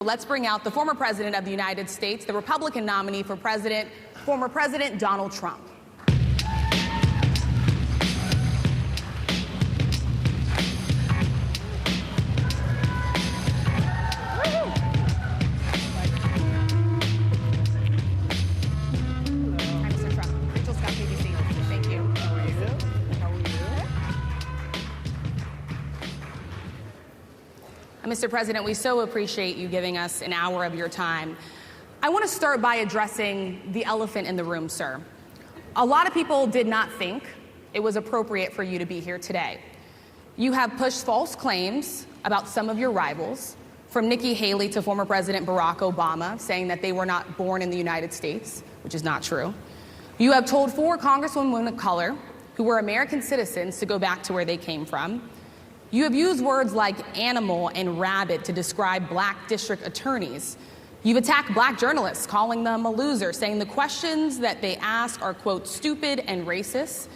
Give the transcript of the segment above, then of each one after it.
Let's bring out the former president of the United States, the Republican nominee for president, former President Donald Trump. Mr. President, we so appreciate you giving us an hour of your time. I want to start by addressing the elephant in the room, sir. A lot of people did not think it was appropriate for you to be here today. You have pushed false claims about some of your rivals, from Nikki Haley to former President Barack Obama, saying that they were not born in the United States, which is not true. You have told 4 congresswomen of color who were American citizens to go back to where they came from. You have used words like animal and rabid to describe black district attorneys. You've attacked black journalists, calling them a loser, saying the questions that they ask are, quote, stupid and racist.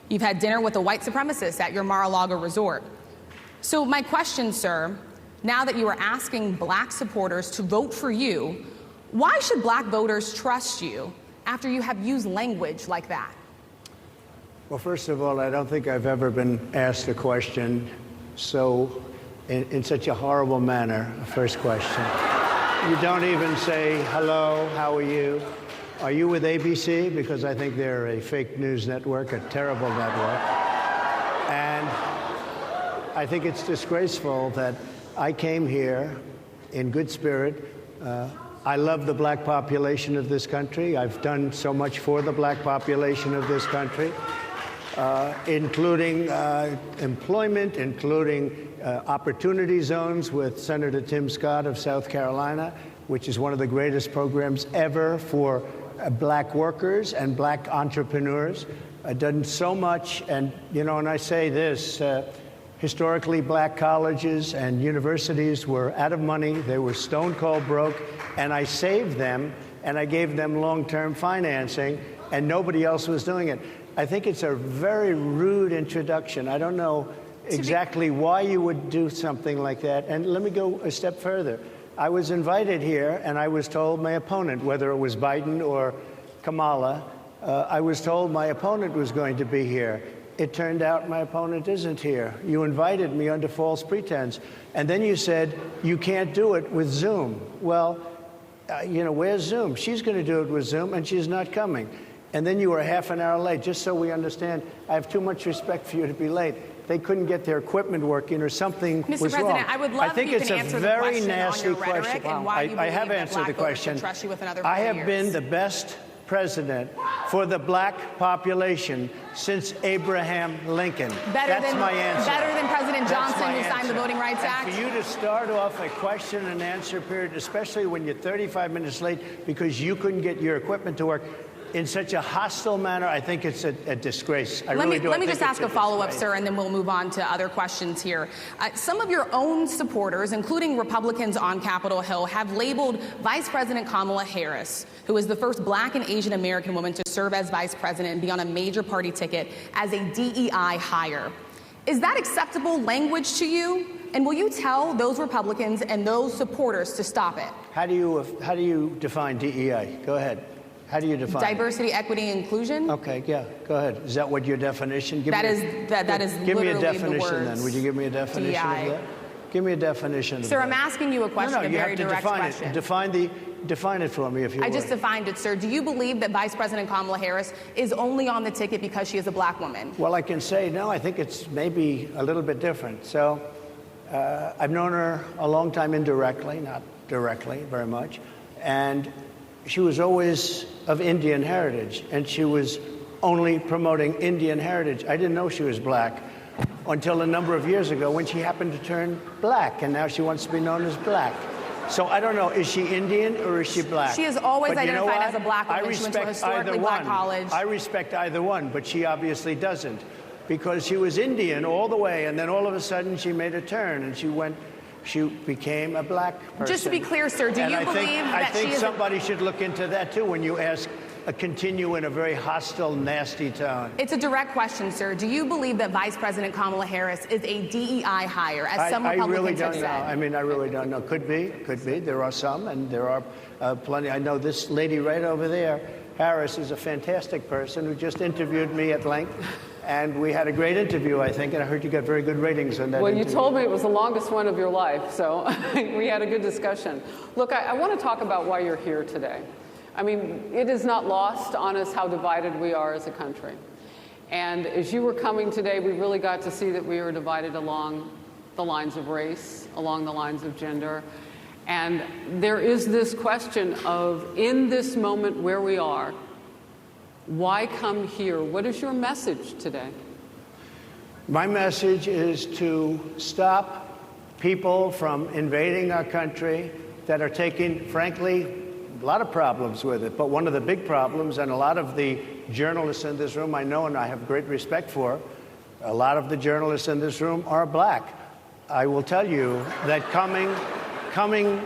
You've had dinner with a white supremacist at your Mar-a-Lago resort. So my question, sir, now that you are asking black supporters to vote for you, why should black voters trust you after you have used language like that? Well, first of all, I don't think I've ever been asked a question so in such a horrible manner. First question. You don't even say, hello, how are you? Are you with ABC? Because I think they're a fake news network, a terrible network. And I think it's disgraceful that I came here in good spirit. I love the black population of this country. I've done so much for the black population of this country. Including employment, including opportunity zones with Senator Tim Scott of South Carolina, which is one of the greatest programs ever for black workers and black entrepreneurs. I've done so much, and and I say this, historically black colleges and universities were out of money, they were stone cold broke, and I saved them, and I gave them long-term financing, and nobody else was doing it. I think it's a very rude introduction. I don't know exactly why you would do something like that. And let me go a step further. I was invited here, and I was told my opponent, whether it was Biden or Kamala, I was told my opponent was going to be here. It turned out my opponent isn't here. You invited me under false pretense. And then you said, you can't do it with Zoom. Well, where's Zoom? She's going to do it with Zoom, and she's not coming. And then you were half an hour late. Just so we understand, I have too much respect for you to be late. They couldn't get their equipment working or something was wrong. Mr. President, I would love if you can answer the question on your rhetoric and why you believe that black voters should trust you with another 4 years. I have been the best president for the black population since Abraham Lincoln. That's my answer. Better than President Johnson, who signed the Voting Rights Act? And for you to start off a question and answer period, especially when you're 35 minutes late because you couldn't get your equipment to work, in such a hostile manner, I think it's a disgrace. Let me just ask a follow-up, sir, and then we'll move on to other questions here. Some of your own supporters, including Republicans on Capitol Hill, have labeled Vice President Kamala Harris, who is the first black and Asian American woman to serve as vice president and be on a major party ticket, as a DEI hire. Is that acceptable language to you? And will you tell those Republicans and those supporters to stop it? How do you define DEI? Go ahead. How do you define diversity, equity, inclusion? Okay, yeah, go ahead. Is that what your definition? That is give me a definition the words then. Would you give me a definition DEI. of that? Give me a definition. Sir, of I'm that. asking you a question, a very direct question. Define it for me, if you would. I just defined it, sir. Do you believe that Vice President Kamala Harris is only on the ticket because she is a black woman? Well, I can say no. I think it's maybe a little bit different. So I've known her a long time indirectly, not directly very much, and she was always of Indian heritage, and she was only promoting Indian heritage. I didn't know she was black until a number of years ago when she happened to turn black, and now she wants to be known as black. So I don't know, is she Indian or is she black? She has always identified as a black woman. She went to a historically black college. I respect either one, but she obviously doesn't, because she was Indian all the way, and then all of a sudden she made a turn, and she became a black person. Just to be clear, sir, do you believe that she is... I think somebody should look into that, too, when you ask continue in a very hostile, nasty tone. It's a direct question, sir. Do you believe that Vice President Kamala Harris is a DEI hire, as some I really Republicans have don't know. said? I mean, I really don't know. Could be. There are some, and there are plenty. I know this lady right over there, Harris, is a fantastic person who just interviewed me at length. And we had a great interview, I think, and I heard you got very good ratings on that Well, interview. you told me it was the longest one of your life, so we had a good discussion. Look, I want to talk about why you're here today. I mean, it is not lost on us how divided we are as a country. And as you were coming today, we really got to see that we are divided along the lines of race, along the lines of gender. And there is this question of, in this moment where we are, why come here? What is your message today? My message is to stop people from invading our country that are taking, frankly, a lot of problems with it. But one of the big problems, and a lot of the journalists in this room I know and I have great respect for, a lot of the journalists in this room are black. I will tell you that coming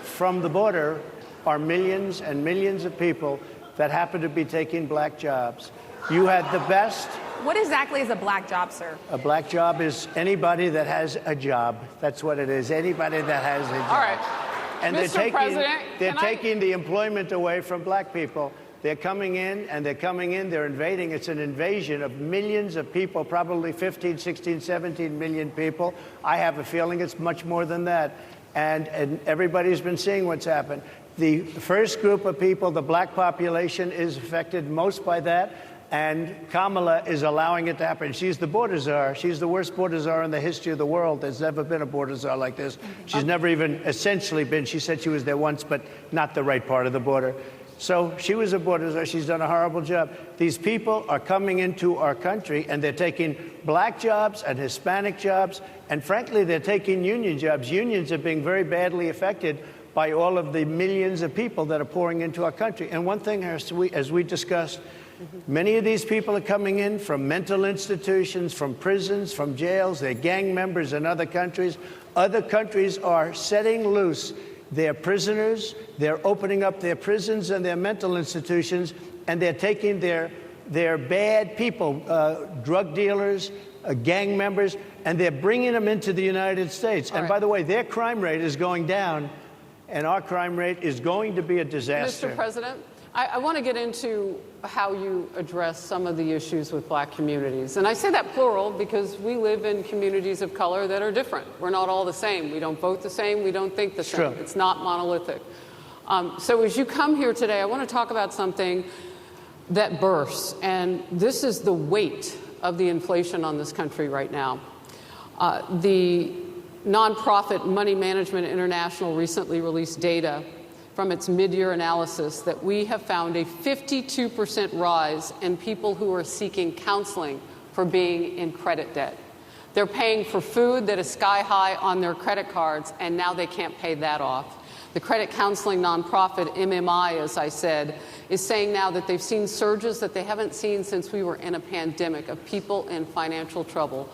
from the border are millions and millions of people that happen to be taking black jobs. You had the best. What exactly is a black job, sir? A black job is anybody that has a job. That's what it is. Anybody that has a job. All right. And Mr. President, they're taking the employment away from black people. They're coming in, they're invading. It's an invasion of millions of people, probably 15, 16, 17 million people. I have a feeling it's much more than that. And everybody's been seeing what's happened. The first group of people, the black population, is affected most by that, and Kamala is allowing it to happen. She's the border czar. She's the worst border czar in the history of the world. There's never been a border czar like this. She's never even essentially been. She said she was there once, but not the right part of the border. So she was a border czar. She's done a horrible job. These people are coming into our country, and they're taking black jobs and Hispanic jobs, and frankly, they're taking union jobs. Unions are being very badly affected by all of the millions of people that are pouring into our country. And one thing, as we discussed, many of these people are coming in from mental institutions, from prisons, from jails. They're gang members in other countries. Other countries are setting loose their prisoners. They're opening up their prisons and their mental institutions, and they're taking their bad people, drug dealers, gang members, and they're bringing them into the United States. And by the way, their crime rate is going down, and our crime rate is going to be a disaster. Mr. President, I want to get into how you address some of the issues with black communities. And I say that plural because we live in communities of color that are different. We're not all the same. We don't vote the same. We don't think the same. True. It's not monolithic. So as you come here today, I want to talk about something that bursts. And this is the weight of the inflation on this country right now. The nonprofit Money Management International recently released data from its mid-year analysis that we have found a 52% rise in people who are seeking counseling for being in credit debt. They're paying for food that is sky high on their credit cards, and now they can't pay that off. The credit counseling nonprofit MMI, as I said, is saying now that they've seen surges that they haven't seen since we were in a pandemic of people in financial trouble.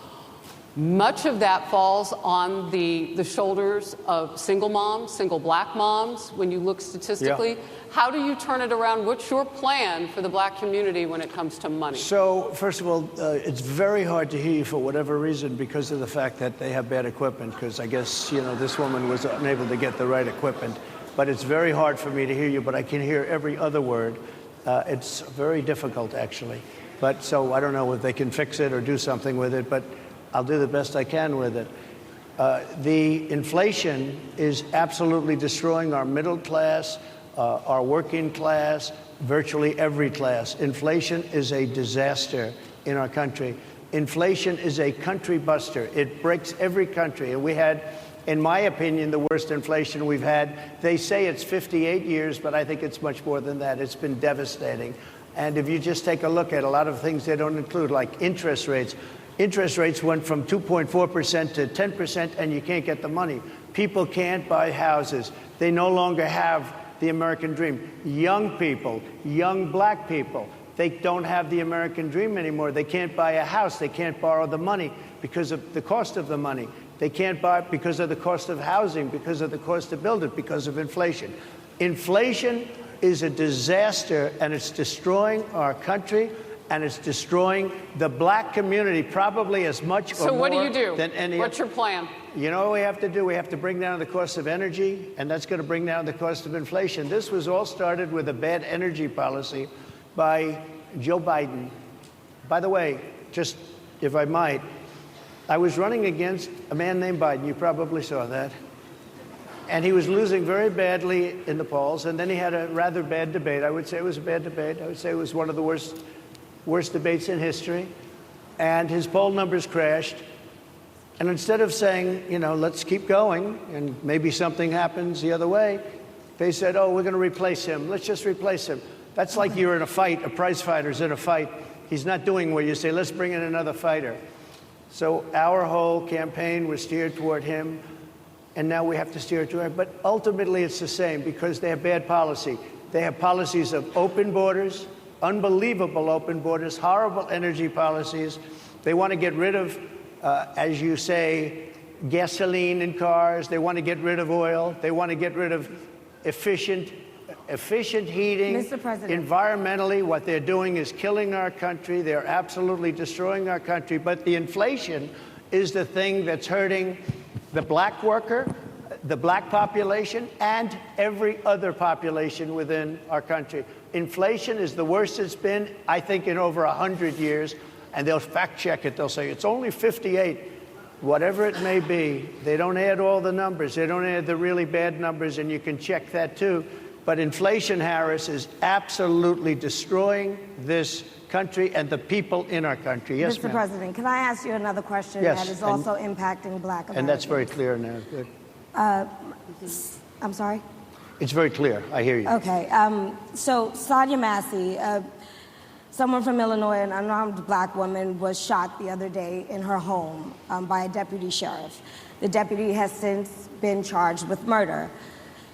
Much of that falls on the shoulders of single moms, single black moms, when you look statistically. Yeah. How do you turn it around? What's your plan for the black community when it comes to money? So, first of all, it's very hard to hear you for whatever reason because of the fact that they have bad equipment, because I guess, this woman was unable to get the right equipment. But it's very hard for me to hear you, but I can hear every other word. It's very difficult, actually. But so I don't know if they can fix it or do something with it, but I'll do the best I can with it. The inflation is absolutely destroying our middle class, our working class, virtually every class. Inflation is a disaster in our country. Inflation is a country buster. It breaks every country. And we had, in my opinion, the worst inflation we've had. They say it's 58 years, but I think it's much more than that. It's been devastating. And if you just take a look at a lot of things they don't include, like interest rates. Interest rates went from 2.4% to 10%, and you can't get the money. People can't buy houses. They no longer have the American dream. Young people, young black people, they don't have the American dream anymore. They can't buy a house. They can't borrow the money because of the cost of the money. They can't buy it because of the cost of housing, because of the cost to build it, because of inflation. Inflation is a disaster, and it's destroying our country, and it's destroying the black community probably as much or So what do more you do? than any. What's your plan? You know what we have to do? We have to bring down the cost of energy, and that's going to bring down the cost of inflation. This was all started with a bad energy policy by Joe Biden. By the way, just if I might, I was running against a man named Biden. You probably saw that. And he was losing very badly in the polls, and then he had a rather bad debate. I would say it was a bad debate. I would say it was one of the worst debates in history. And his poll numbers crashed. And instead of saying, you know, let's keep going and maybe something happens the other way, they said, oh, we're going to replace him. Let's just replace him. That's like you're in a fight, a prize fighter's in a fight. He's not doing what you say, let's bring in another fighter. So our whole campaign was steered toward him, and now we have to steer toward him. But ultimately it's the same because they have bad policy. They have policies of open borders, unbelievable open borders, horrible energy policies. They want to get rid of as you say, gasoline in cars. They want to get rid of oil. They want to get rid of efficient heating. Mr. President. Environmentally, what they're doing is killing our country. They're absolutely destroying our country. But the inflation is the thing that's hurting the black worker, the black population, and every other population within our country. Inflation is the worst it's been, I think, in over 100 years. And they'll fact check it. They'll say it's only 58. Whatever it may be, they don't add all the numbers. They don't add the really bad numbers, and you can check that too. But inflation, Harris, is absolutely destroying this country and the people in our country. Yes, Mr. ma'am. President, can I ask you another question Yes, that is and- also impacting black Americans? And that's very clear now. Good. I'm sorry? It's very clear. I hear you. Okay. So Sonia Massey, someone from Illinois, an unarmed black woman, was shot the other day in her home by a deputy sheriff. The deputy has since been charged with murder.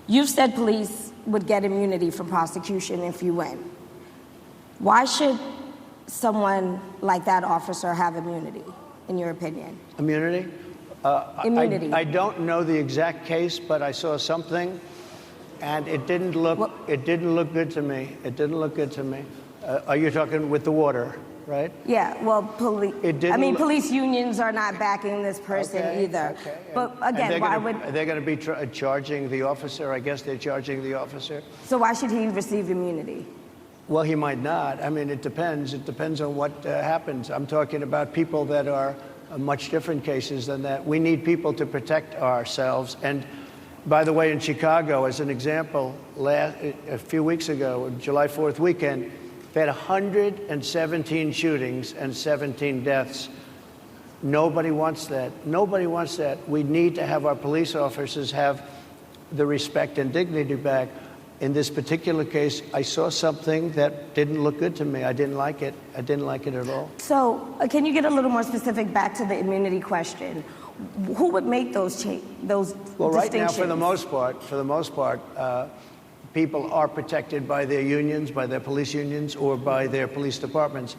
You've said police would get immunity from prosecution if you win. Why should someone like that officer have immunity, in your opinion? Immunity? Immunity. I don't know the exact case, but I saw something, and it didn't look good to me. It didn't look good to me. Are you talking with the water, right? Yeah, well, police Police unions are not backing this person either. Okay. But And again, why would, they're going to be charging the officer? I guess they're charging the officer. so why should he receive immunity? Well, he might not. I mean, it depends. It depends on what happens. I'm talking about people that are much different cases than that. We need people to protect ourselves. And by the way, in Chicago, as an example, a few weeks ago, July 4th weekend, they had 117 shootings and 17 deaths. Nobody wants that. Nobody wants that. We need to have our police officers have the respect and dignity back. In this particular case, I saw something that didn't look good to me. I didn't like it. I didn't like it at all. So can you get a little more specific back to the immunity question? Who would make those Well, right now, distinctions? for the most part, people are protected by their unions, by their police unions, or by their police departments.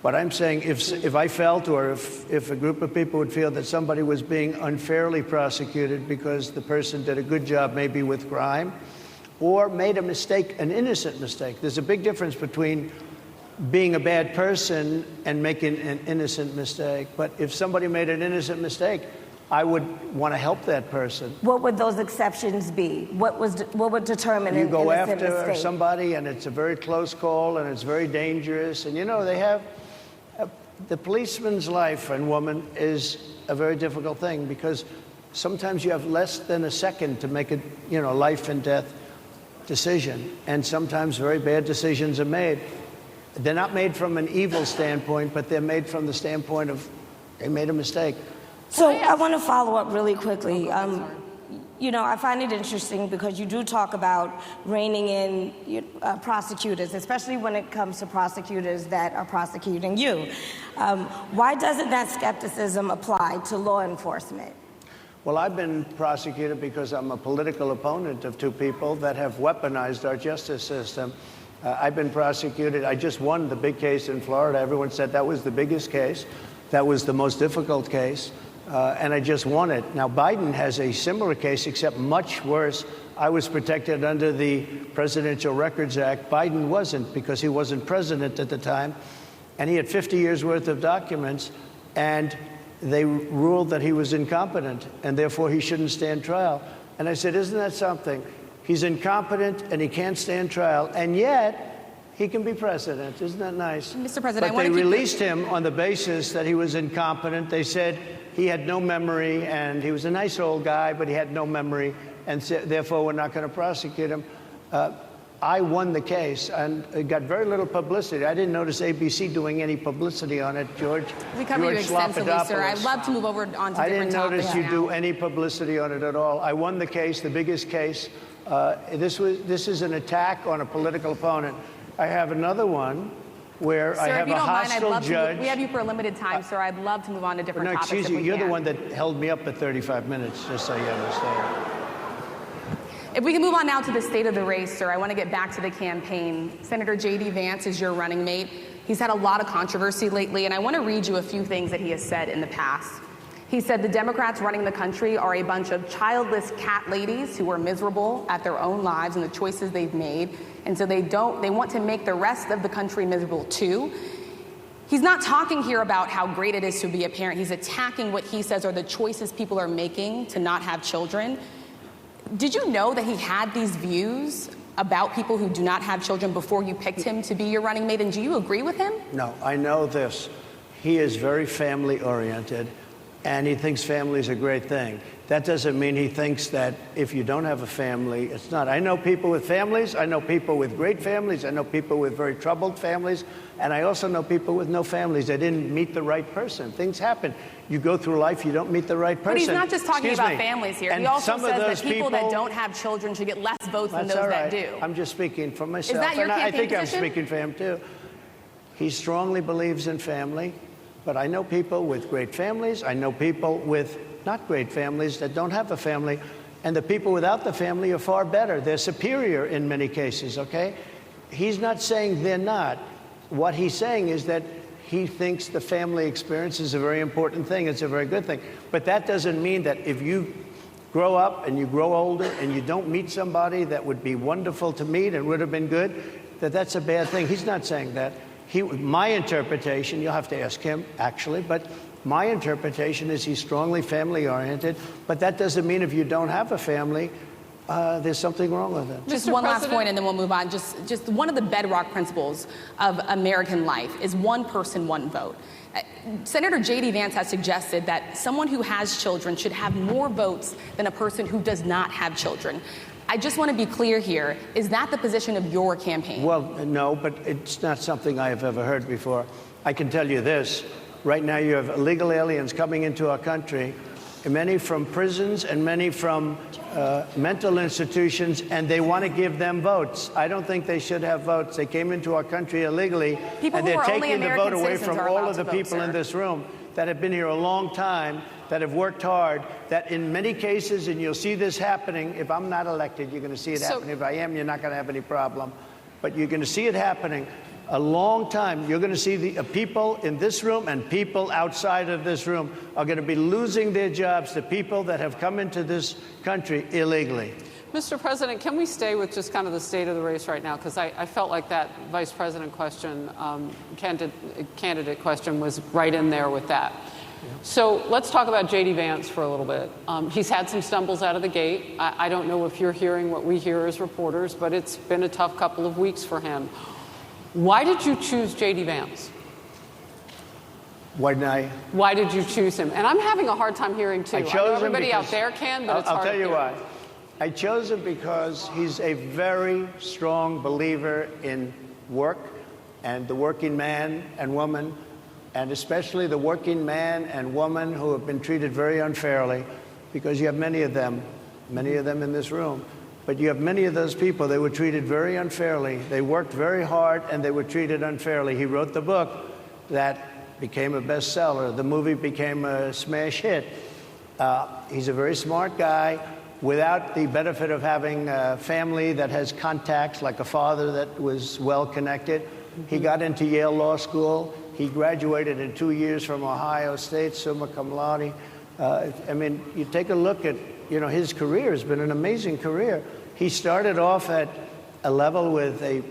But I'm saying if I felt, or if a group of people would feel that somebody was being unfairly prosecuted because the person did a good job maybe with crime, or made a mistake, an innocent mistake. There's a big difference between being a bad person and making an innocent mistake. But if somebody made an innocent mistake, I would want to help that person. What would those exceptions be? What would determine You an go innocent after mistake? somebody, and it's a very close call, and it's very dangerous. And you know, they have the policeman's life and woman is a very difficult thing because sometimes you have less than a second to make a life and death decision, and sometimes very bad decisions are made. They're not made from an evil standpoint, but they're made from the standpoint of they made a mistake. So I want to follow up really quickly. I find it interesting because you do talk about reining in prosecutors, especially when it comes to prosecutors that are prosecuting you. Why doesn't that skepticism apply to law enforcement? Well, I've been prosecuted because I'm a political opponent of two people that have weaponized our justice system. I've been prosecuted. I just won the big case in Florida. Everyone said that was the biggest case. That was the most difficult case. and I just won it. Now, Biden has a similar case, except much worse. I was protected under the Presidential Records Act. Biden wasn't, because he wasn't president at the time, and he had 50 years worth of documents, and they ruled that he was incompetent, and therefore he shouldn't stand trial. And I said, isn't that something? He's incompetent, and he can't stand trial, and yet he can be president. Isn't that nice? Mr. President, but they released him on the basis that he was incompetent. They said he had no memory, and he was a nice old guy, but he had no memory, and therefore we're not going to prosecute him. I won the case, and it got very little publicity. I didn't notice ABC doing any publicity on it, George. We cover you extensively, sir. I'd love to move over on to different topics. I didn't notice you now. do any publicity on it at all. I won the case, the biggest case. This is an attack on a political opponent. I have another one where I have a hostile judge. We have you for a limited time, sir. I'd love to move on to different topics. Excuse you, you're the one that held me up at 35 minutes, just so you understand. If we can move on now to the state of the race, sir, I want to get back to the campaign. Senator J.D. Vance is your running mate. He's had a lot of controversy lately, and I want to read you a few things that he has said in the past. He said the Democrats running the country are a bunch of childless cat ladies who are miserable at their own lives and the choices they've made, and so they want to make the rest of the country miserable too. He's not talking here about how great it is to be a parent. He's attacking what he says are the choices people are making to not have children. Did you know that he had these views about people who do not have children before you picked him to be your running mate, and do you agree with him? No, I know this. He is very family-oriented, and he thinks family is a great thing. That doesn't mean he thinks that if you don't have a family, it's not. I know people with families. I know people with great families. I know people with very troubled families. And I also know people with no families. They didn't meet the right person. Things happen. You go through life, you don't meet the right person. But he's not just talking about families here. He also says that people that don't have children should get less votes than those that do. I'm just speaking for myself. Is that your campaign I think position? I'm speaking for him, too. He strongly believes in family. But I know people with great families. I know people with not great families that don't have a family. And the people without the family are far better. They're superior in many cases, okay? He's not saying they're not. What he's saying is that he thinks the family experience is a very important thing. It's a very good thing. But that doesn't mean that if you grow up and you grow older and you don't meet somebody that would be wonderful to meet and would have been good, that that's a bad thing. He's not saying that. My interpretation, you'll have to ask him, actually, but my interpretation is he's strongly family-oriented, but that doesn't mean if you don't have a family, there's something wrong with it. Just one last point, and then we'll move on. Just one of the bedrock principles of American life is one person, one vote. Senator J.D. Vance has suggested that someone who has children should have more votes than a person who does not have children. I just want to be clear here. Is that the position of your campaign? Well, no, but it's not something I have ever heard before. I can tell you this. Right now you have illegal aliens coming into our country, many from prisons and many from mental institutions, and they want to give them votes. I don't think they should have votes. They came into our country illegally, and they're taking the vote away from all of the people in this room that have been here a long time, that have worked hard, that in many cases, and you'll see this happening, if I'm not elected, you're going to see it happening. If I am, you're not going to have any problem. But you're going to see it happening a long time. You're going to see the people in this room and people outside of this room are going to be losing their jobs, the people that have come into this country illegally. Mr. President, can we stay with just kind of the state of the race right now? Because I felt like that vice president question, candidate question was right in there with that. So let's talk about J.D. Vance for a little bit. He's had some stumbles out of the gate. I don't know if you're hearing what we hear as reporters, but it's been a tough couple of weeks for him. Why did you choose J.D. Vance? Why did you choose him? And I'm having a hard time hearing, too. I know everybody out there can, but it's hard to hear. I'll tell you why. I chose him because he's a very strong believer in work and the working man and woman, and especially the working man and woman who have been treated very unfairly, because you have many of them in this room. But you have many of those people, they were treated very unfairly. They worked very hard and they were treated unfairly. He wrote the book that became a bestseller. The movie became a smash hit. He's a very smart guy without the benefit of having a family that has contacts, like a father that was well connected. He got into Yale Law School. He graduated in 2 years from Ohio State, summa cum laude. I mean, you take a look at, his career has been an amazing career. He started off at a level with a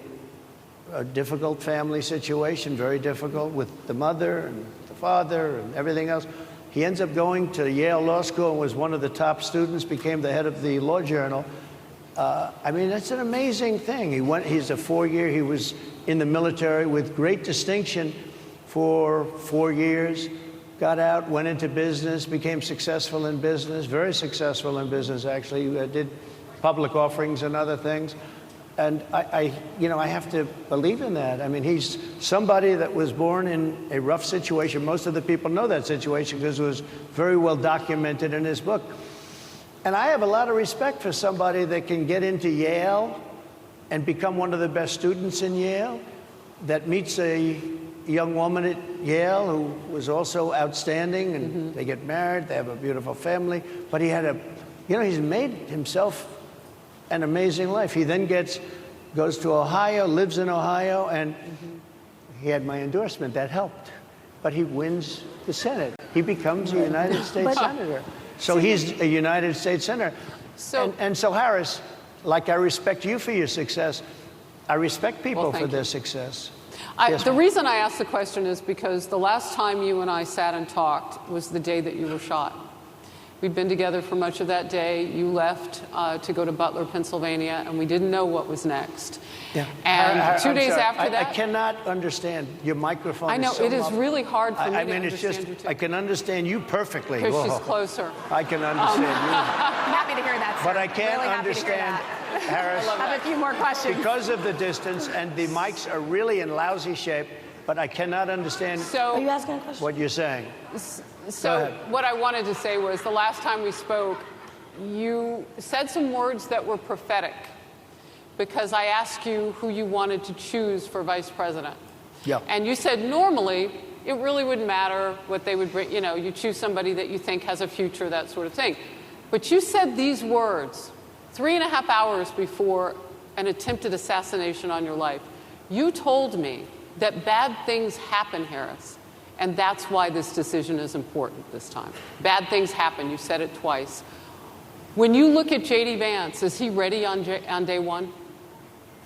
difficult family situation, very difficult with the mother and the father and everything else. He ends up going to Yale Law School and was one of the top students, became the head of the Law Journal. I mean, that's an amazing thing. He's a 4-year, he was in the military with great distinction for 4 years, got out, went into business, became successful in business, very successful in business, actually, did public offerings and other things. And I have to believe in that. I mean, he's somebody that was born in a rough situation. Most of the people know that situation because it was very well documented in his book. And I have a lot of respect for somebody that can get into Yale and become one of the best students in Yale, that meets a young woman at Yale who was also outstanding, and they get married, they have a beautiful family. But he had he's made himself an amazing life. He then goes to Ohio, lives in Ohio, and he had my endorsement. That helped. But he wins the Senate. He becomes a United States Senator. So he's a United States Senator. And so, Harris, like I respect you for your success, I respect people for their success. The reason I asked the question is because the last time you and I sat and talked was the day that you were shot. We'd been together for much of that day. You left to go to Butler, Pennsylvania, and we didn't know what was next. Yeah. And 2 days after that... I cannot understand. Your microphone I know, is so it is muffled. really hard for me to it's understand just, you, too. I can understand you perfectly. Because Whoa. she's closer. I can understand you. I'm happy to hear that, sir. But I can't really understand, Harris, I have a few more questions. because of the distance, and the mics are really in lousy shape, but I cannot understand Are you asking a question? what you're saying. So what I wanted to say was the last time we spoke, you said some words that were prophetic because I asked you who you wanted to choose for vice president. Yeah. And you said normally it really wouldn't matter what they would bring. You choose somebody that you think has a future, that sort of thing. But you said these words 3.5 hours before an attempted assassination on your life. You told me that bad things happen, Harris, and that's why this decision is important this time. Bad things happen. You said it twice. When you look at J.D. Vance, is he ready on day one?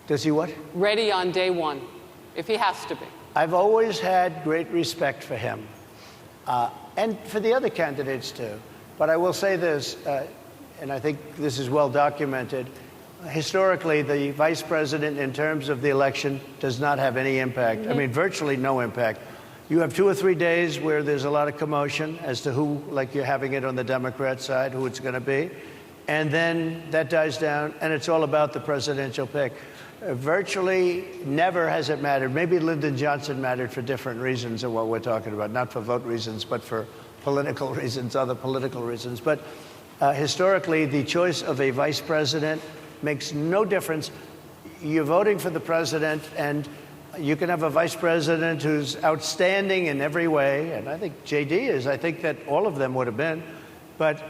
Does he what? Ready on day one, if he has to be. I've always had great respect for him, and for the other candidates too. But I will say this, and I think this is well documented. Historically, the vice president, in terms of the election, does not have any impact. I mean, virtually no impact. You have 2 or 3 days where there's a lot of commotion as to who, like you're having it on the Democrat side, who it's going to be. And then that dies down, and it's all about the presidential pick. Virtually never has it mattered. Maybe Lyndon Johnson mattered for different reasons of what we're talking about, not for vote reasons, but for political reasons, other political reasons. But historically, the choice of a vice president makes no difference. You're voting for the president, and you can have a vice president who's outstanding in every way, and I think J.D. is. I think that all of them would have been. But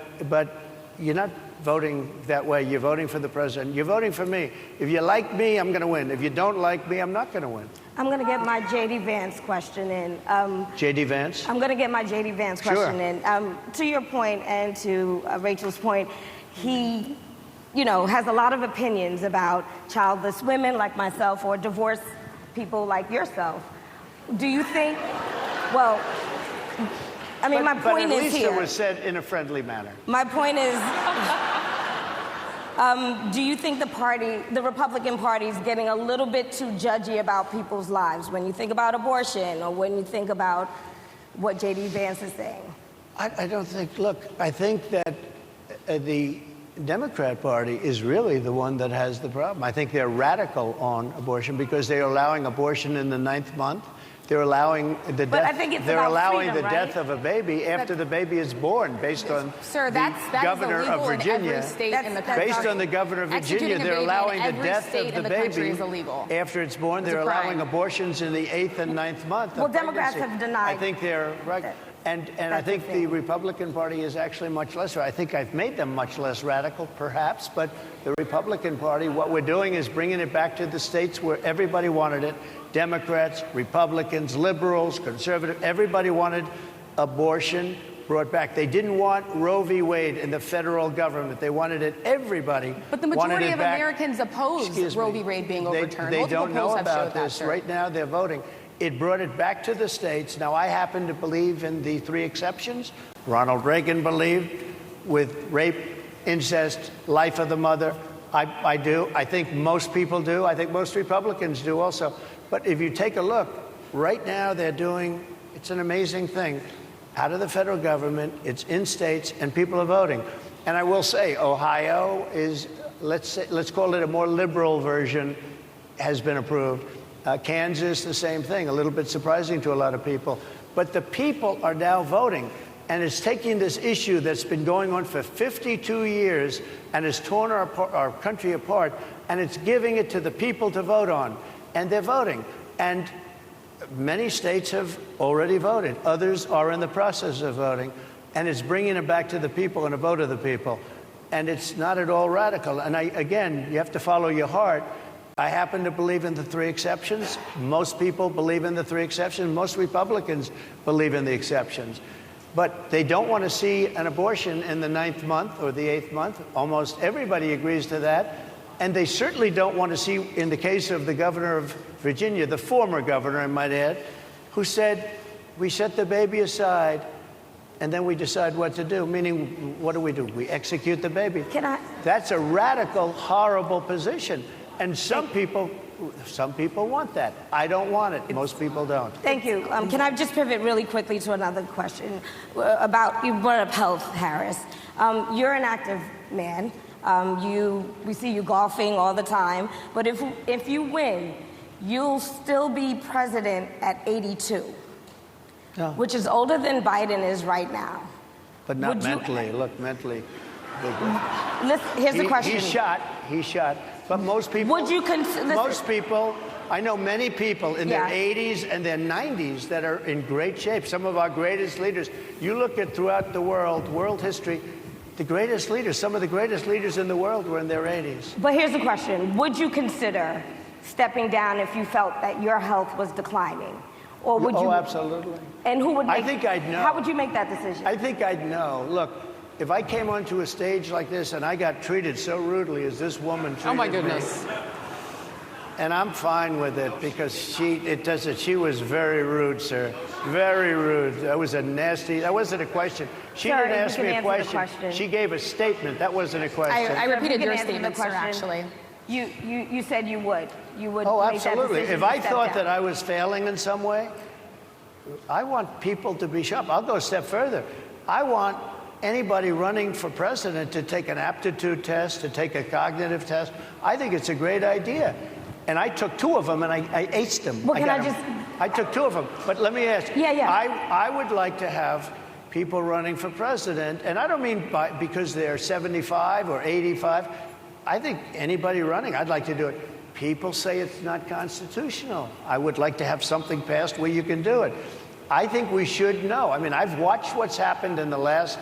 you're not voting that way. You're voting for the president. You're voting for me. If you like me, I'm going to win. If you don't like me, I'm not going to win. I'm going to get my J.D. Vance question in. J.D. Vance? I'm going to get my J.D. Vance question in. To your point and to Rachel's point, he has a lot of opinions about childless women like myself or divorced people like yourself. Do you think, well, I mean, my point is here. But at least it was said in a friendly manner. My point is, do you think the Republican Party is getting a little bit too judgy about people's lives when you think about abortion or when you think about what J.D. Vance is saying? I don't think, look, I think that the Democrat Party is really the one that has the problem. I think they're radical on abortion because they're allowing abortion in the 9th month. They're allowing the death. But I think it's they're about allowing freedom, the death of a baby after the baby is born, based on Sir, the governor of Virginia. In every state in the country. Based on the governor of Virginia, Executing a they're baby allowing in the every death state of in the the country baby is illegal. after it's born. It's a They're allowing crime. abortions in the 8th and 9th month. Well, of Democrats pregnancy. have denied I think they're right. And I think the Republican Party is actually much less. I think I've made them much less radical, perhaps. But the Republican Party, what we're doing is bringing it back to the states where everybody wanted it. Democrats, Republicans, liberals, conservatives, everybody wanted abortion brought back. They didn't want Roe v. Wade in the federal government. They wanted it. Everybody But the wanted majority it of back. Americans oppose Excuse Roe me. v. Wade being overturned. They Multiple don't know polls have about showed that, this. sir. Right now, they're voting. It brought it back to the states. Now, I happen to believe in the 3 exceptions. Ronald Reagan believed with rape, incest, life of the mother. I do. I think most people do. I think most Republicans do also. But if you take a look, right now they're doing, it's an amazing thing, out of the federal government, it's in states, and people are voting. And I will say, Ohio is, let's call it a more liberal version, has been approved. Kansas, the same thing, a little bit surprising to a lot of people. But the people are now voting. And it's taking this issue that's been going on for 52 years and has torn our country apart, and it's giving it to the people to vote on. And they're voting. And many states have already voted. Others are in the process of voting. And it's bringing it back to the people and a vote of the people. And it's not at all radical. And again, you have to follow your heart. I happen to believe in the 3 exceptions. Most people believe in the 3 exceptions. Most Republicans believe in the exceptions. But they don't want to see an abortion in the 9th month or the 8th month. Almost everybody agrees to that. And they certainly don't want to see, in the case of the governor of Virginia, the former governor, I might add, who said, we set the baby aside and then we decide what to do. Meaning, what do? We execute the baby. That's a radical, horrible position. And some people want that. I don't want it. Most people don't. Thank you. Can I just pivot really quickly to another question about, you brought up health, Harris. You're an active man. We see you golfing all the time. But if you win, you'll still be president at 82, which is older than Biden is right now. But not mentally. Look, mentally. Here's the question. He's shot. But most people, most people, I know many people in their 80s and their 90s that are in great shape. Some of our greatest leaders. You look at throughout the world history, the greatest leaders, some of the greatest leaders in the world were in their 80s. But here's the question. Would you consider stepping down if you felt that your health was declining? Or would you? Oh, absolutely. And who would make, I think I'd know. How would you make that decision? I think I'd know. Look, if I came onto a stage like this and I got treated so rudely as this woman treated me. Oh, my goodness. And I'm fine with it because she was very rude, sir. Very rude. That wasn't a question. She didn't ask me a question. She gave a statement. That wasn't a question. I repeated your statement, sir, actually. You said you would. You would Oh, make that absolutely. decision If to I step thought down. that I was failing in some way, I want people to be sharp. I'll go a step further. I want anybody running for president to take an aptitude test, to take a cognitive test. I think it's a great idea. And I took 2 of them and I aced them. Well, I took 2 of them. But let me ask you. Yeah. I would like to have people running for president, and I don't mean because they're 75 or 85. I think anybody running, I'd like to do it. People say it's not constitutional. I would like to have something passed where you can do it. I think we should know. I mean, I've watched what's happened in the last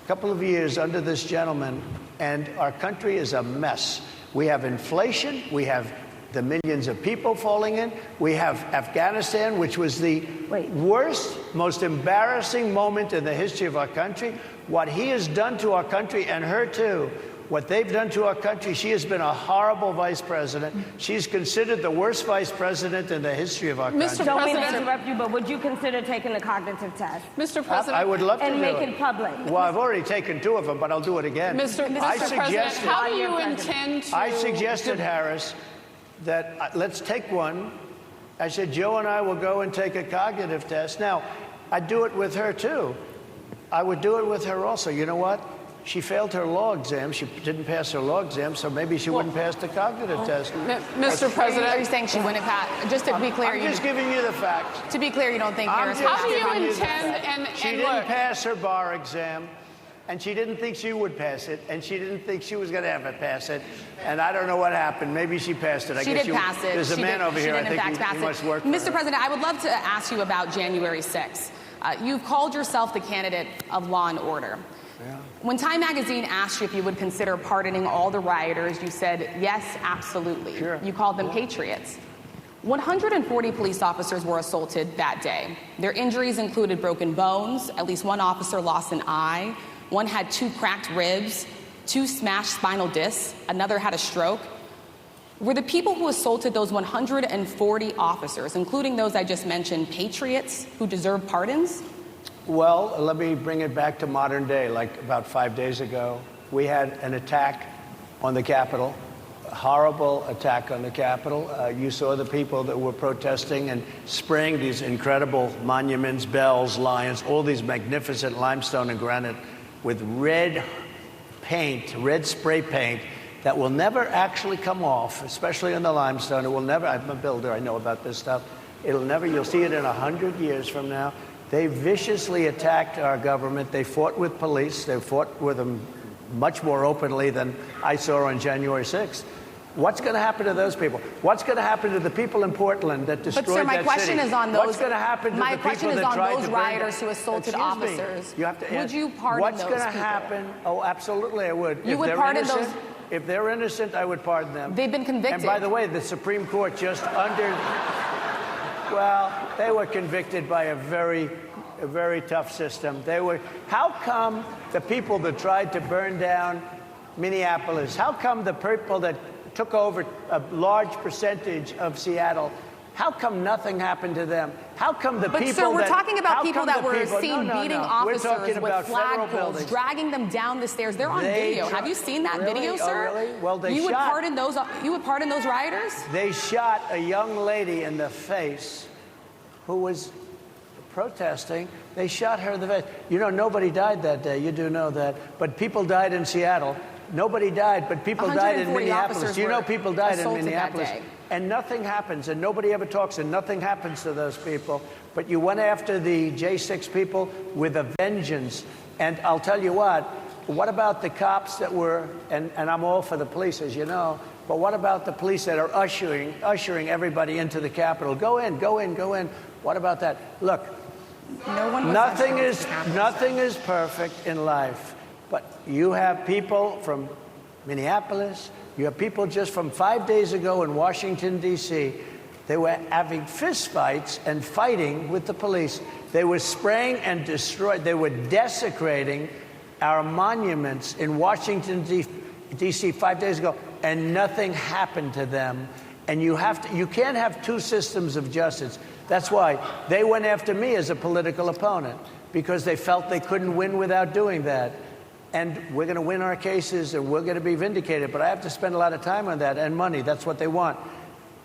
couple of years under this gentleman, and our country is a mess. We have inflation. We have the millions of people falling in. We have Afghanistan, which was the worst, most embarrassing moment in the history of our country. What he has done to our country, and her too, what they've done to our country, she has been a horrible vice president. She's considered the worst vice president in the history of our country. Don't mean to interrupt you, but would you consider taking a cognitive test? Mr. President. I would love to and do make it. it public. Well, I've already taken 2 of them, but I'll do it again. Mr. President, how do you intend to... I suggested, Harris, that let's take one. I said, Joe and I will go and take a cognitive test. Now, I'd do it with her, too. I would do it with her also. You know what? She failed her law exam. She didn't pass her law exam, so maybe she wouldn't pass the cognitive test. Mr. President, Are you saying she wouldn't pass? Just to be clear, I'm just giving you the facts. To be clear, you don't think Harris how do would you pass? intend, She didn't pass her bar exam, and she didn't think she would pass it, and she didn't think she was going to ever pass it. And I don't know what happened. Maybe she passed it. She did pass it. There's a man over here. I think he must work for Mr. her. President, I would love to ask you about January 6th. You've called yourself the candidate of law and order. Yeah. When Time Magazine asked you if you would consider pardoning all the rioters, you said, yes, absolutely. Sure. You called them patriots. 140 police officers were assaulted that day. Their injuries included broken bones, at least one officer lost an eye, one had 2 cracked ribs, 2 smashed spinal discs, another had a stroke. Were the people who assaulted those 140 officers, including those I just mentioned, patriots who deserve pardons? Well, let me bring it back to modern day. Like about 5 days ago, we had an attack on the Capitol, a horrible attack on the Capitol. You saw the people that were protesting and spraying these incredible monuments, bells, lions, all these magnificent limestone and granite with red paint, red spray paint that will never actually come off, especially in the limestone. It will never, I'm a builder, I know about this stuff. It'll never, you'll see it in 100 years from now. They viciously attacked our government. They fought with police. They fought with them much more openly than I saw on January 6th. What's going to happen to those people? What's going to happen to the people in Portland that destroyed that city? But sir, my question is on those. What's going to happen to the people that tried to those rioters who assaulted officers. You have to would you pardon what's those going to people? happen? Oh, absolutely, I would. You would pardon those? If they're innocent, I would pardon them. They've been convicted. And by the way, the Supreme Court just well, they were convicted by a very tough system. How come the people that tried to burn down Minneapolis, how come the people that took over a large percentage of Seattle, how come nothing happened to them? How come the people But sir, we're talking about people that were seen beating officers with flagpoles, dragging them down the stairs. They're on video. Have you seen that video, sir? Oh, really? Well, you would pardon those rioters? They shot a young lady in the face who was protesting. They shot her in the face. You know, nobody died that day. You do know that. But people died in Seattle. Nobody died, but people died in Minneapolis. You know, people died in Minneapolis. And nothing happens, and nobody ever talks, and nothing happens to those people. But you went after the J6 people with a vengeance. And I'll tell you what about the cops that were, and I'm all for the police, as you know, but what about the police that are ushering everybody into the Capitol? Go in, go in, go in. What about that? Look, nothing is perfect in life, but you have people from Minneapolis, you have people just from 5 days ago in Washington, D.C. They were having fistfights and fighting with the police. They were spraying and destroying. They were desecrating our monuments in Washington, D.C. 5 days ago, and nothing happened to them. And you can't have two systems of justice. That's why they went after me as a political opponent, because they felt they couldn't win without doing that. And we're going to win our cases, and we're going to be vindicated. But I have to spend a lot of time on that and money. That's what they want.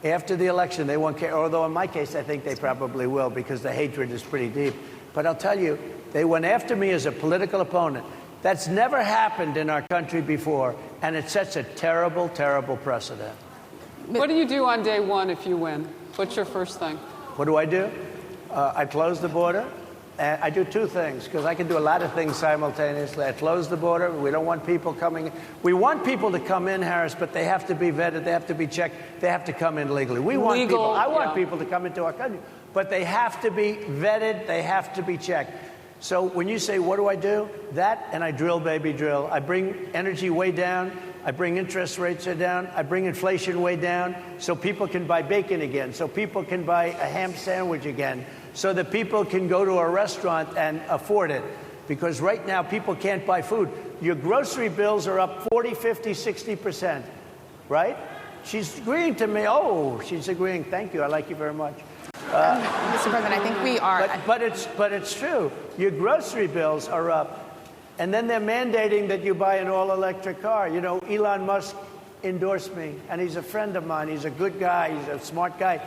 After the election, they won't care. Although in my case, I think they probably will, because the hatred is pretty deep. But I'll tell you, they went after me as a political opponent. That's never happened in our country before, and it sets a terrible, terrible precedent. What do you do on day one if you win? What's your first thing? What do? I close the border. And I do two things, because I can do a lot of things simultaneously. I close the border. We don't want people coming in. We want people to come in, Harris, but they have to be vetted. They have to be checked. They have to come in legally. I want people to come into our country, but they have to be vetted. They have to be checked. So when you say, what do? That, and I drill, baby, drill. I bring energy way down. I bring interest rates down. I bring inflation way down, so people can buy bacon again, so people can buy a ham sandwich again, so that people can go to a restaurant and afford it. Because right now, people can't buy food. Your grocery bills are up 40, 50, 60%, right? She's agreeing to me. Oh, she's agreeing. Thank you. I like you very much. Mr. President, I think we are. But it's true. Your grocery bills are up. And then they're mandating that you buy an all-electric car. You know, Elon Musk endorsed me, and he's a friend of mine. He's a good guy. He's a smart guy.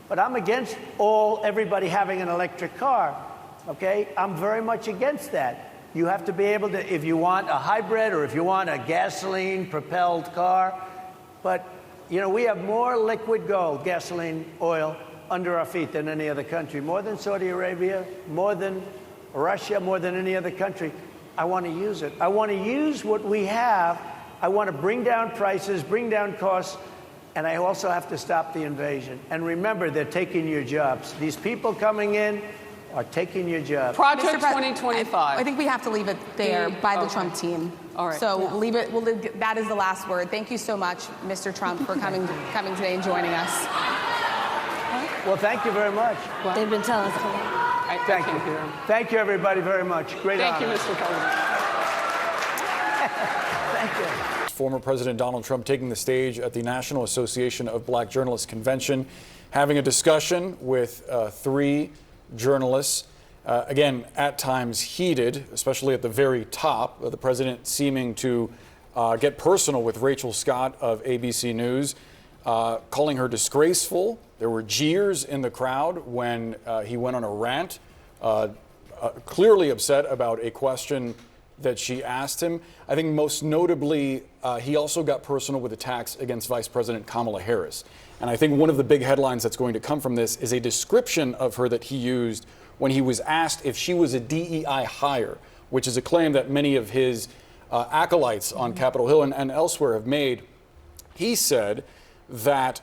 But I'm against everybody having an electric car, okay? I'm very much against that. You have to be able to, if you want a hybrid or if you want a gasoline-propelled car. But, you know, we have more liquid gold, gasoline, oil, under our feet than any other country. More than Saudi Arabia, more than Russia, more than any other country. I want to use it. I want to use what we have. I want to bring down prices, bring down costs, and I also have to stop the invasion. And remember, they're taking your jobs. These people coming in are taking your jobs. Project 2025. I think we have to leave it there by the Trump team. All right. So leave it. That is the last word. Thank you so much, Mr. Trump, for coming today and joining us. Well, thank you very much. They've been telling us. I Thank can't you. hear him. Thank you, everybody, very much. Great Thank you, honor. Mr. President. Thank you. Former President Donald Trump taking the stage at the National Association of Black Journalists Convention, having a discussion with three journalists. Again, at times heated, especially at the very top. The president seeming to get personal with Rachel Scott of ABC News, calling her disgraceful. There were jeers in the crowd when he went on a rant, clearly upset about a question that she asked him. I think most notably, he also got personal with attacks against Vice President Kamala Harris. And I think one of the big headlines that's going to come from this is a description of her that he used when he was asked if she was a DEI hire, which is a claim that many of his acolytes on Capitol Hill and elsewhere have made. He said that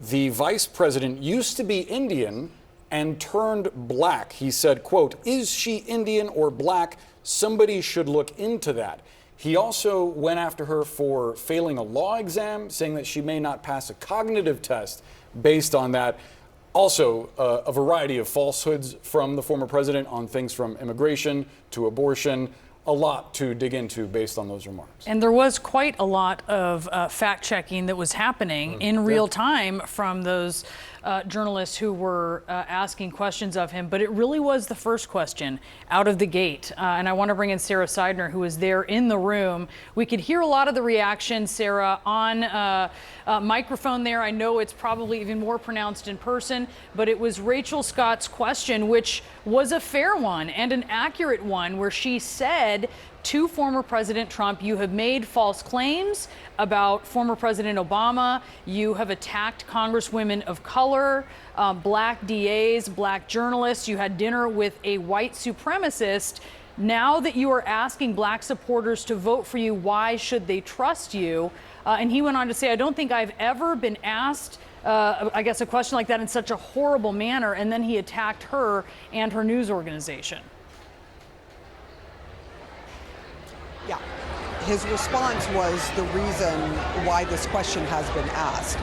the vice president used to be Indian and turned black. He said, quote, "Is she Indian or black? Somebody should look into that." He also went after her for failing a law exam, saying that she may not pass a cognitive test based on that. Also, a variety of falsehoods from the former president on things from immigration to abortion. A lot to dig into based on those remarks. And there was quite a lot of fact-checking that was happening in real time from those journalists who were asking questions of him. But it really was the first question out of the gate. And I want to bring in Sarah Seidner, who was there in the room. We could hear a lot of the reaction, Sarah, on microphone there. I know it's probably even more pronounced in person, but it was Rachel Scott's question, which was a fair one and an accurate one, where she said to former President Trump, "You have made false claims about former President Obama. You have attacked congresswomen of color, black DAs, black journalists. You had dinner with a white supremacist. Now that you are asking black supporters to vote for you, why should they trust you?" And he went on to say, "I don't think I've ever been asked I guess a question like that in such a horrible manner." And then he attacked her and her news organization. Yeah. His response was the reason why this question has been asked.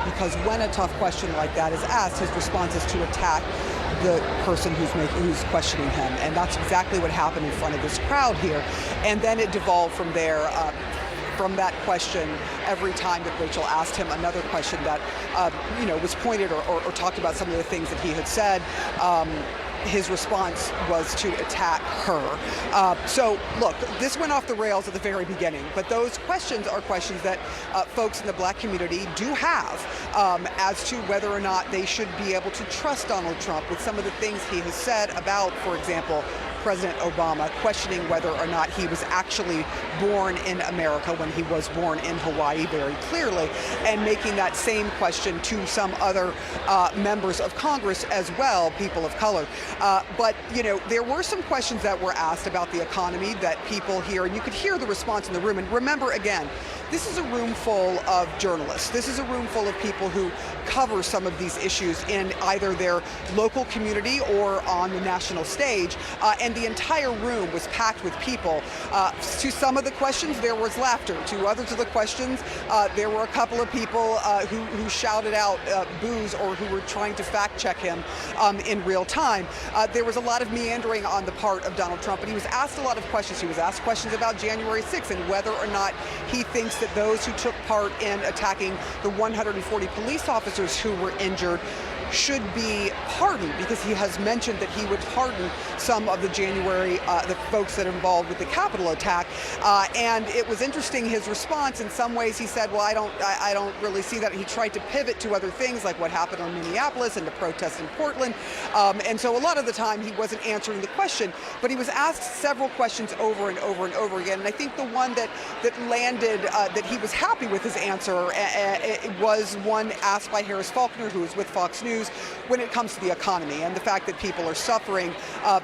Because when a tough question like that is asked, his response is to attack the person who's questioning him. And that's exactly what happened in front of this crowd here. And then it devolved from there. From that question, every time that Rachel asked him another question that, was pointed or talked about some of the things that he had said, his response was to attack her. So, look, this went off the rails at the very beginning, but those questions are questions that folks in the black community do have as to whether or not they should be able to trust Donald Trump with some of the things he has said about, for example, President Obama, questioning whether or not he was actually born in America when he was born in Hawaii very clearly, and making that same question to some other members of Congress as well, people of color. But, there were some questions that were asked about the economy that people hear, and you could hear the response in the room. And remember, again, this is a room full of journalists. This is a room full of people who cover some of these issues in either their local community or on the national stage. And the entire room was packed with people. To some of the questions, there was laughter. To others of the questions, there were a couple of people who shouted out boos or who were trying to fact check him in real time. There was a lot of meandering on the part of Donald Trump, and he was asked a lot of questions. He was asked questions about January 6th and whether or not he thinks that those who took part in attacking the 140 police officers who were injured should be pardoned, because he has mentioned that he would pardon some of the the folks that are involved with the Capitol attack. And it was interesting, his response. In some ways he said, well, I don't really see that. He tried to pivot to other things like what happened in Minneapolis and the protests in Portland. And so a lot of the time he wasn't answering the question, but he was asked several questions over and over and over again. And I think the one that landed, that he was happy with his answer, was one asked by Harris Faulkner, who is with Fox News, when it comes to the economy and the fact that people are suffering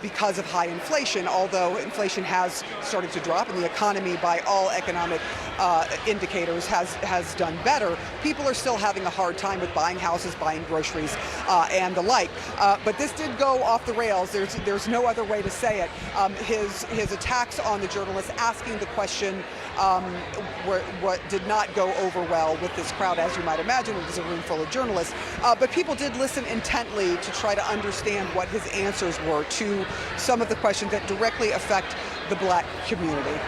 because of high inflation. Although inflation has started to drop and the economy, by all economic indicators, has done better, people are still having a hard time with buying houses, buying groceries, and the like. But this did go off the rails. There's no other way to say it. His attacks on the journalists, asking the question what did not go over well with this crowd, as you might imagine. It was a room full of journalists. But people did listen intently to try to understand what his answers were to some of the questions that directly affect the black community.